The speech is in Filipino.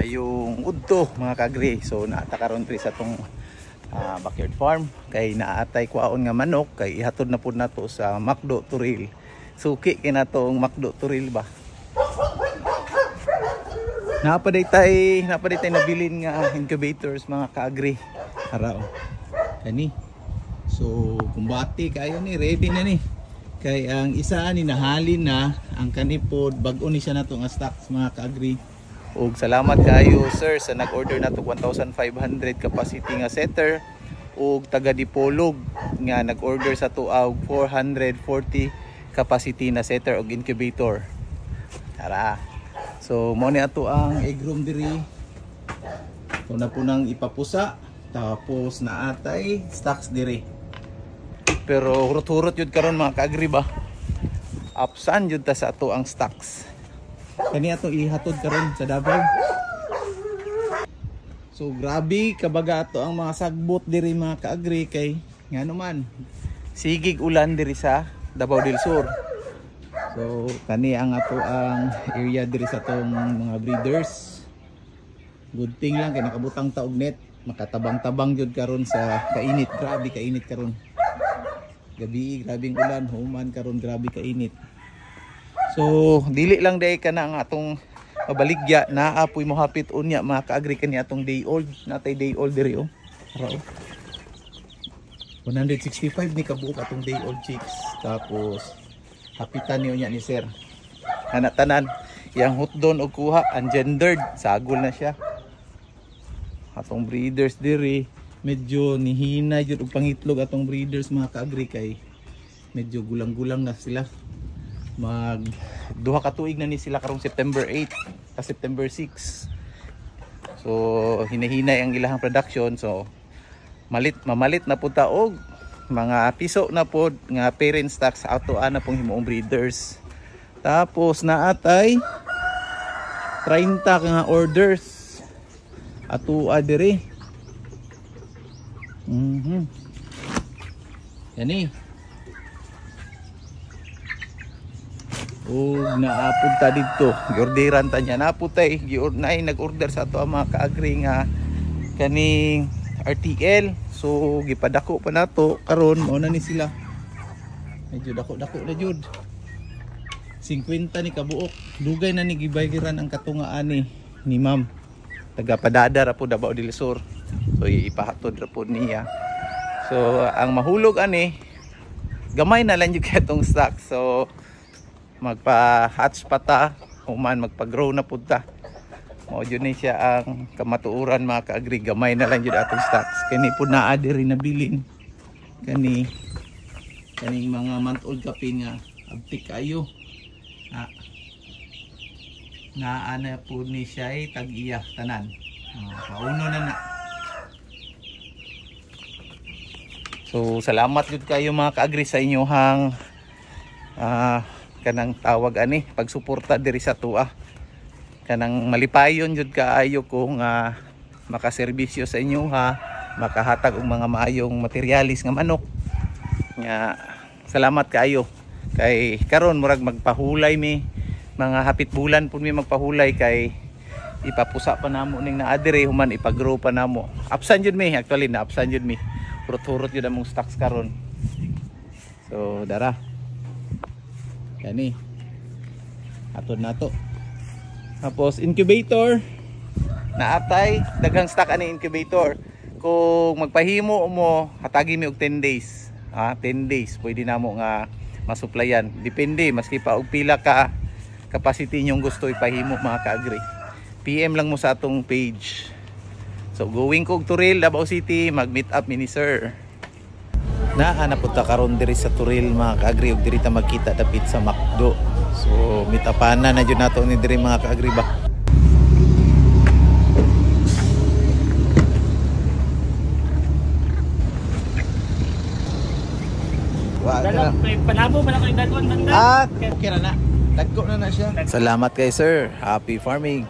yung udto mga kaagri. So naata karon diri sa tong backyard farm kay naatay kwaon nga manok kay ihatod na pud nato sa Macdo Turil. Suki kay natong Macdo Turil ba. Napaday tay nabilin nga incubators mga kaagri. Araw. Kani. So kumbati kayo ni ready na ni. Kay ang isa ni nahalin na ang kanipod bag-o ni siya nato nga stocks mga kaagri. Ug salamat kayo sir sa nag-order nato 1,500 capacity nga setter ug taga Dipolog nga nag-order sa tuaw 440 capacity na setter ug incubator. Tara. So mo ni ato ang egg room diri. So na po nang ipapusa tapos naatay stocks diri. Pero hurot-hurot yun karon mga kaagri ba. Apsan yun ta sa ato ang stocks. Kani ato ihatod karon sa Davao. So grabe kabaga ato ang mga sagbot diri mga kaagri kay ngano man sigig ulan diri sa Davao del Sur. So kani ang ato ang area diri sa tong mga breeders. Good thing lang kay nakabutang taog net, makatabang-tabang jud karon sa kainit. Grabe kainit karon. Gabi grabing ulan, human karon grabe kainit. So dili lang day kana ang atong mabaligya na apoy mo hapit unya mga kaagri kani atong day old, natay day old diri oh. Ara oh. 165 ni kabuok atong day old chicks. Tapos hapitan niyo niya ni sir. Ana tanan yang hutdon og kuha ungendered, sagol na siya. Atong breeders diri medyo nihina jud og pangitlog atong breeders mga kaagri kay medyo gulang-gulang na sila. Mag duha ka tuig na ni sila karong September 8 ka September 6. So hinahinay ang ilahang production. So mamalit na pud ta og mga piso na pod nga parent stocks ato ana pong himuong breeders. Tapos naatay 30 ka nga orders ato diri. Yani. O naapod ta dito. Giorderan ta niya. Naapod tay. Nag-order sa ato ang mga kaagri nga kaning RTL. So gipadako pa nato karon mao na ni sila. Medyo dako-dako na jud. 50 ni kabuok. Dugay na ni gibayaran ang katungaan ni ma'am. Taga Padada ra po Davao del Sur. So ipahatod ra po niya. So ang mahulog ani gamay na lang jud katong stock. So magpa-hatch pa ta human magpa-grow na pud ta. Mao jud ni siya ang kamatuoran mga kaagri, gamay na lang jud atong stocks. Kani pud naa diri nabilin. Kaning mga month old kapin nga abtik kayo. Naana po ni siya ay tag-iya tanan. Pauno na. So salamat jud kayo mga kaagri sa inyohang kanang tawag ani pagsuporta diri sa tuwa. Kanang malipayon jud kaayo kung makaserbisyo sa inyo makahatag og mga maayong materialis nga manok. Nga salamat kaayo. Kay karon murag magpahulay mi mga hapit bulan pud mi magpahulay kay ipapusa pa namo ning naadire human ipag-grow pa namo. Absan jud mi actually na absan jud mi. Hurot-hurot jud among stocks karon. So dara. Kani. Atod nato. Tapos incubator. Naatay daghang stock ani incubator. Kung magpahimo mo hatagi mi og 10 days. 10 days pwede namo nga masuplayan. Depende maski pa og pila ka capacity nyong gusto ipahimo mga kaagri. PM lang mo sa atong page. So going ko Turil, Davao City, mag-meet up mini sir. Nahanap po ta karon diri sa Turil mga kaagri ug diri ta magkita dapit sa Macdo. So meet upan na jud nato ni diri mga kaagri ba. Panabo man ako yung dagwan banda. Okay na. Dagko na siya. Salamat kay sir. Happy farming.